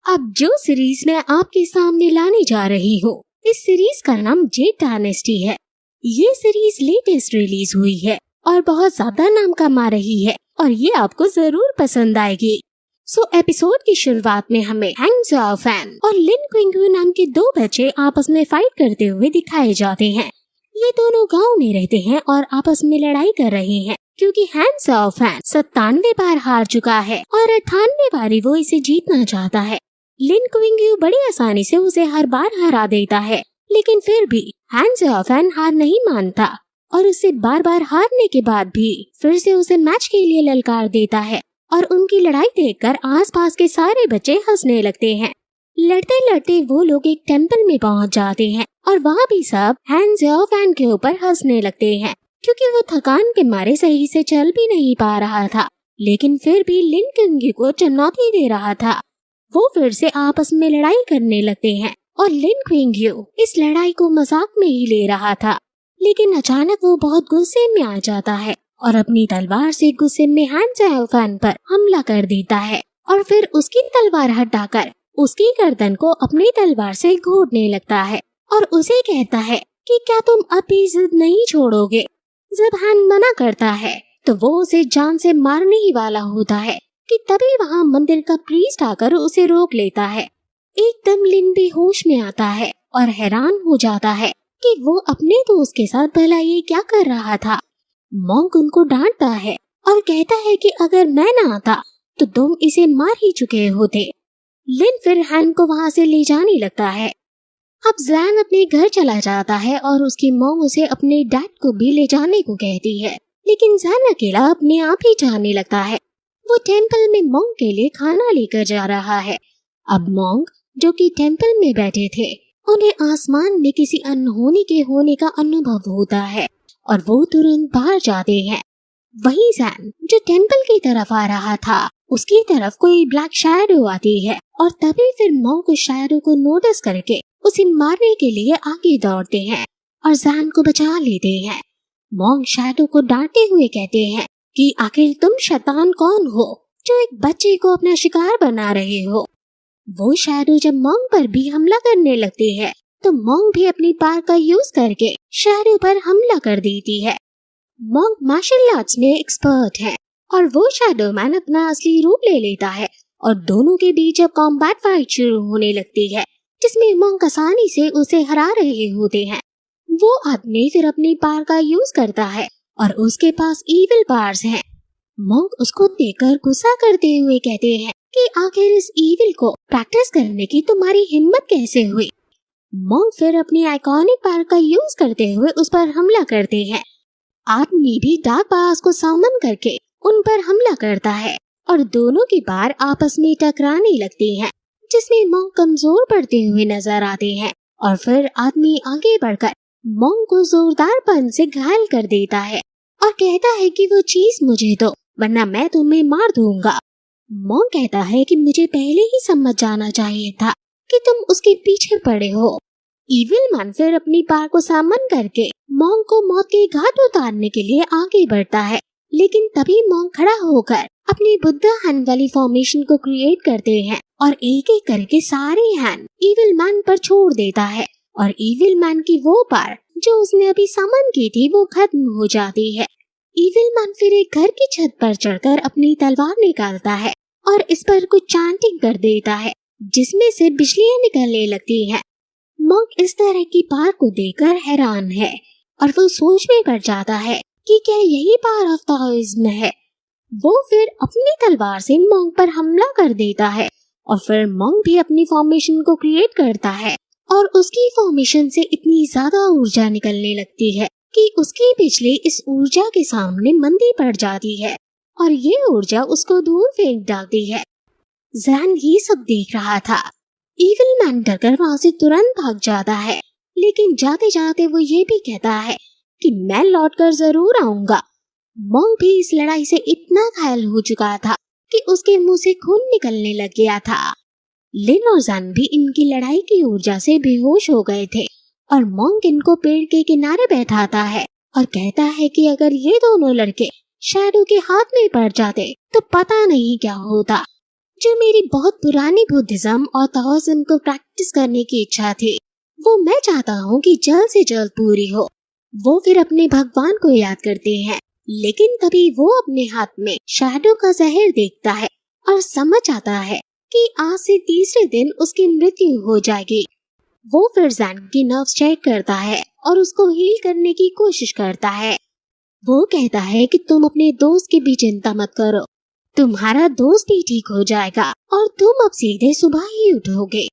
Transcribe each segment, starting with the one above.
अब जो सीरीज मैं आपके सामने लाने जा रही हूँ, इस सीरीज का नाम जेड डायनेस्टी है। ये सीरीज लेटेस्ट रिलीज हुई है और बहुत ज्यादा नाम कमा रही है और ये आपको जरूर पसंद आएगी। एपिसोड की शुरुआत में हमें हैंग जाओ फैन और लिन क्विंगू नाम के दो बच्चे आपस में फाइट करते हुए दिखाए जाते हैं। ये दोनों गांव में रहते हैं और आपस में लड़ाई कर रहे हैं क्योंकि हैंग जाओ फैन 97 बार हार चुका है और 98 बारी वो इसे जीतना चाहता है। लिन क्विंगू बड़ी आसानी से उसे हर बार हरा देता है, लेकिन फिर भी हैंग जाओ फैन हार नहीं मानता और उसे बार बार हारने के बाद भी फिर से उसे मैच के लिए ललकार देता है और उनकी लड़ाई देखकर आसपास के सारे बच्चे हंसने लगते हैं। लड़ते लड़ते वो लोग एक टेंपल में पहुंच जाते हैं और वहाँ भी सब हैंग जाओ फैन के ऊपर हंसने लगते हैं क्योंकि वो थकान के मारे सही से चल भी नहीं पा रहा था, लेकिन फिर भी लिन क्विंगू को चुनौती दे रहा था। वो फिर से आपस में लड़ाई करने लगते हैं और लिन क्विंगू इस लड़ाई को मजाक में ही ले रहा था, लेकिन अचानक वो बहुत गुस्से में आ जाता है और अपनी तलवार से गुस्से में हैंग जाओ फैन पर हमला कर देता है और फिर उसकी तलवार हटाकर उसकी गर्दन को अपनी तलवार से घोटने लगता है और उसे कहता है कि क्या तुम अब भी जिद नहीं छोड़ोगे। जब हैंग मना करता है तो वो उसे जान से मारने ही वाला होता है कि तभी वहाँ मंदिर का प्रीस्ट आकर उसे रोक लेता है। एकदम लिन भी होश में आता है और हैरान हो जाता है कि वो अपने दोस्त के साथ भला ये क्या कर रहा था। मॉन्क उनको डांटता है और कहता है कि अगर मैं न आता तो तुम इसे मार ही चुके होते। लिन फिर हैंग को वहाँ से ले जाने लगता है। अब जैन अपने घर चला जाता है और उसकी मॉम उसे अपने डैड को भी ले जाने को कहती है, लेकिन जैन अकेला अपने आप ही जाने लगता है। वो टेंपल में मॉन्क के लिए खाना लेकर जा रहा है। अब मॉन्क जो कि टेंपल में बैठे थे, उन्हें आसमान में किसी अनहोनी के होने का अनुभव होता है और वो तुरंत बाहर जाते हैं। वहीं जैन जो टेंपल की तरफ आ रहा था, उसकी तरफ कोई ब्लैक शैडो आती है और तभी फिर मॉन्क उस शैडो को नोटिस करके उसे मारने के लिए आगे दौड़ते हैं और जैन को बचा लेते हैं। मॉन्क शैडो को डांटते हुए कहते हैं कि आखिर तुम शैतान कौन हो जो एक बच्चे को अपना शिकार बना रहे हो। वो शैडो जब मॉन्क पर भी हमला करने लगती है तो मॉन्क भी अपनी पावर का यूज करके शैडो पर हमला कर देती है। मॉन्क मार्शल आर्ट्स में एक्सपर्ट है और वो शैडो मैन अपना असली रूप ले लेता है और दोनों के बीच अब कॉम्बैट फाइट शुरू होने लगती है, जिसमें मॉन्क आसानी से उसे हरा रहे होते हैं। वो आदमी फिर अपनी पावर का यूज करता है और उसके पास इविल पावर्स हैं। मॉन्क उसको देखकर गुस्सा करते हुए कहते हैं कि आखिर इस इविल को प्रैक्टिस करने की तुम्हारी हिम्मत कैसे हुई। मॉन्क फिर अपनी आइकॉनिक पावर का यूज करते हुए उस पर हमला करते हैं। आदमी भी डार्क पावर्स को सामन करके उन पर हमला करता है और दोनों की पावर आपस में टकराने लगती हैं, जिसमें मॉन्क कमजोर पड़ते हुए नजर आते हैं और फिर आदमी आगे बढ़कर मॉन्क को जोरदार पन से घायल कर देता है और कहता है कि वो चीज मुझे दो वरना मैं तुम्हें मार दूंगा। मॉन्क कहता है कि मुझे पहले ही समझ जाना चाहिए था कि तुम उसके पीछे पड़े हो। इविल मैन फिर अपनी पावर को सामन करके मॉन्क को मौत के घाट उतारने के लिए आगे बढ़ता है, लेकिन तभी मॉन्क खड़ा होकर अपनी बुद्धा हैंड वाली फॉर्मेशन को क्रिएट करते हैं और एक एक करके सारे हैंड इविल मैन पर छोड़ देता है और इविल मैन की वो पावर जो उसने अभी समन की थी वो खत्म हो जाती है। इविल मैन फिर एक घर की छत पर चढ़कर अपनी तलवार निकालता है और इस पर कुछ चैंटिंग कर देता है, जिसमें से बिजलियां निकलने लगती हैं। मॉन्क इस तरह की पावर को देखकर हैरान है और वो सोच में पड़ जाता है कि क्या यही पावर ऑफ ताओइज्म है। वो फिर अपनी तलवार से मॉन्क पर हमला कर देता है और फिर मॉन्क भी अपनी फॉर्मेशन को क्रिएट करता है और उसकी फॉर्मेशन से इतनी ज्यादा ऊर्जा निकलने लगती है कि उसकी बिजली इस ऊर्जा के सामने मंदी पड़ जाती है और ये ऊर्जा उसको दूर फेंक डालती है। जैन ये सब देख रहा था। इविल मैन डरकर वहाँ से तुरंत भाग जाता है, लेकिन जाते जाते वो ये भी कहता है कि मैं लौटकर जरूर आऊंगा। मॉन्क भी इस लड़ाई से इतना घायल हो चुका था कि उसके मुंह से खून निकलने लग गया था। लिन और जैन भी इनकी लड़ाई की ऊर्जा से बेहोश हो गए थे और मॉन्क इनको पेड़ के किनारे बैठाता है और कहता है कि अगर ये दोनों लड़के शैडो के हाथ में पड़ जाते तो पता नहीं क्या होता। जो मेरी बहुत पुरानी बुद्धिज्म और ताओइज्म को प्रैक्टिस करने की इच्छा थी, वो मैं चाहता हूँ कि जल्द से जल्द पूरी हो। वो फिर अपने भगवान को याद करते हैं, लेकिन तभी वो अपने हाथ में शैडो का जहर देखता है और समझ आता है कि आज से तीसरे दिन उसकी मृत्यु हो जाएगी। वो फिर जैन की नर्व्स चेक करता है और उसको हील करने की कोशिश करता है। वो कहता है कि तुम अपने दोस्त की भी चिंता मत करो, तुम्हारा दोस्त भी ठीक हो जाएगा और तुम अब सीधे सुबह ही उठोगे।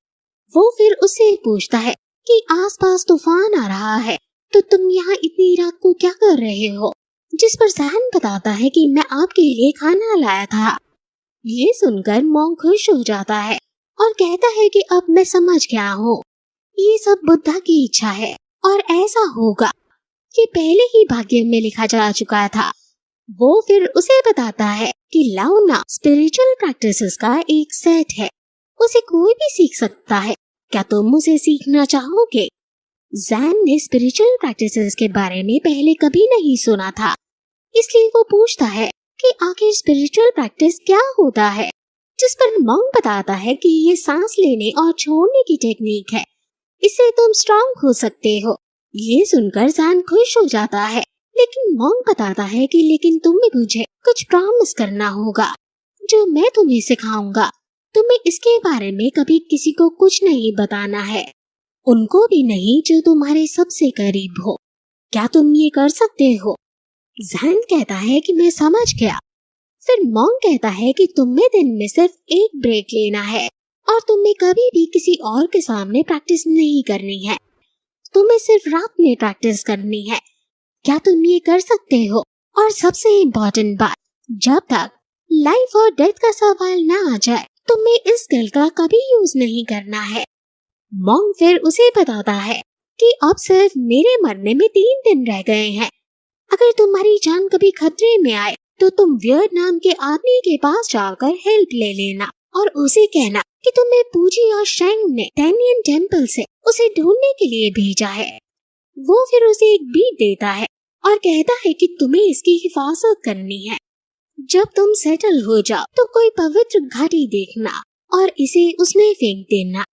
वो फिर उससे पूछता है कि आसपास तूफान आ रहा है, तो तुम यहाँ इतनी रात को क्या कर रहे हो? जिस पर जैन बताता है कि मैं आपके लिए खाना लाया था। ये सुनकर मॉन्क खुश हो जाता है और कहता है कि अब मैं समझ गया हूँ, ये सब बुद्धा की इच्छा है और ऐसा होगा। ये पहले ही भाग्य में लिखा जा चुका था। वो फिर उसे बताता है कि लाओना स्पिरिचुअल प्रैक्टिसेस का एक सेट है, उसे कोई भी सीख सकता है। क्या तुम उसे सीखना चाहोगे? जैन ने स्पिरिचुअल प्रैक्टिसेस के बारे में पहले कभी नहीं सुना था, इसलिए वो पूछता है कि आखिर स्पिरिचुअल प्रैक्टिस क्या होता है। जिस पर मॉन्क बताता है कि ये सांस लेने और छोड़ने की टेक्निक है, इससे तुम स्ट्रांग हो सकते हो। ये सुनकर जैन खुश हो जाता है, लेकिन मॉन्क बताता है कि लेकिन तुम्हें मुझे कुछ प्रॉमिस करना होगा जो मैं तुम्हें सिखाऊंगा। तुम्हें इसके बारे में कभी किसी को कुछ नहीं बताना है, उनको भी नहीं जो तुम्हारे सबसे करीब हो। क्या तुम ये कर सकते हो? जैन कहता है कि मैं समझ गया। फिर मॉन्क कहता है कि तुम्हें दिन में सिर्फ एक ब्रेक लेना है और तुम्हें कभी भी किसी और के सामने प्रैक्टिस नहीं करनी है, तुम्हें सिर्फ रात में प्रैक्टिस करनी है। क्या तुम ये कर सकते हो? और सबसे इम्पोर्टेंट बात, जब तक लाइफ और डेथ का सवाल ना आ जाए, तुम्हें इस स्किल का कभी यूज नहीं करना है। मॉन्क फिर उसे बताता है कि अब सिर्फ मेरे मरने में 3 दिन रह गए हैं। अगर तुम्हारी जान कभी खतरे में आए तो तुम वियतनाम के आदमी के पास जाकर हेल्प ले लेना और उसे कहना कि तुम्हें पूजी और शेंग ने टैनियन टेम्पल से उसे ढूंढने के लिए भेजा है। वो फिर उसे एक बीट देता है और कहता है कि तुम्हें इसकी हिफाजत करनी है। जब तुम सेटल हो जाओ तो कोई पवित्र घाटी देखना और इसे उसमें फेंक देना।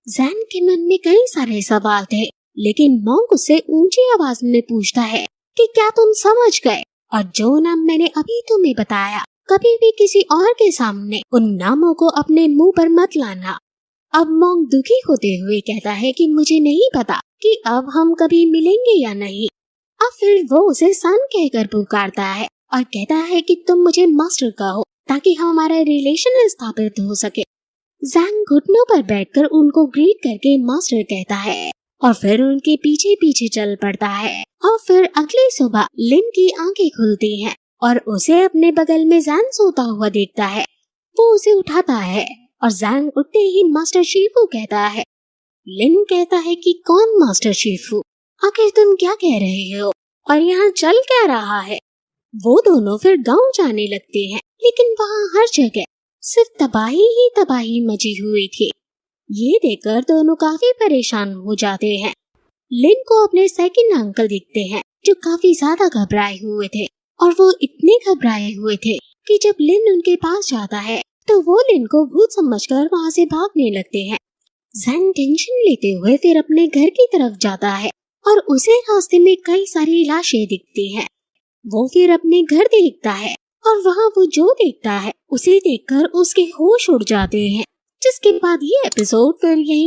जैन के मन में कई सारे सवाल थे, लेकिन मॉन्क उससे ऊंची आवाज में पूछता है कि क्या तुम समझ गए? और जो नाम मैंने अभी तुम्हें बताया, कभी भी किसी और के सामने उन नामों को अपने मुंह पर मत लाना। अब मॉन्क दुखी होते हुए कहता है कि मुझे नहीं पता कि अब हम कभी मिलेंगे या नहीं। अब फिर वो उसे सन कहकर पुकारता है और कहता है कि तुम मुझे मास्टर कहो ताकि हमारा रिलेशन स्थापित हो सके। जैन घुटनों पर बैठकर उनको ग्रीट करके मास्टर कहता है और फिर उनके पीछे पीछे चल पड़ता है। और फिर अगली सुबह लिन की आंखें खुलती हैं और उसे अपने बगल में जैन सोता हुआ देखता है। वो उसे उठाता है और जैन उठते ही मास्टर शिफू कहता है। लिन कहता है कि कौन मास्टर शिफू? आखिर तुम क्या कह रहे हो और यहाँ चल क्या रहा है? वो दोनों फिर गांव जाने लगते हैं, लेकिन वहाँ हर जगह सिर्फ तबाही ही तबाही मची हुई थी। ये देखकर दोनों काफी परेशान हो जाते हैं। लिन को अपने सेकंड अंकल दिखते हैं जो काफी ज्यादा घबराए हुए थे, और वो इतने घबराए हुए थे कि जब लिन उनके पास जाता है तो वो लिन को भूत समझकर वहाँ से भागने लगते हैं। जैन टेंशन लेते हुए फिर अपने घर की तरफ जाता है और उसे रास्ते में कई सारी लाशें दिखती हैं। वो फिर अपने घर देखता है और वहाँ वो जो देखता है उसे देखकर उसके होश उड़ जाते हैं। जिसके बाद ये एपिसोड फिर यहीं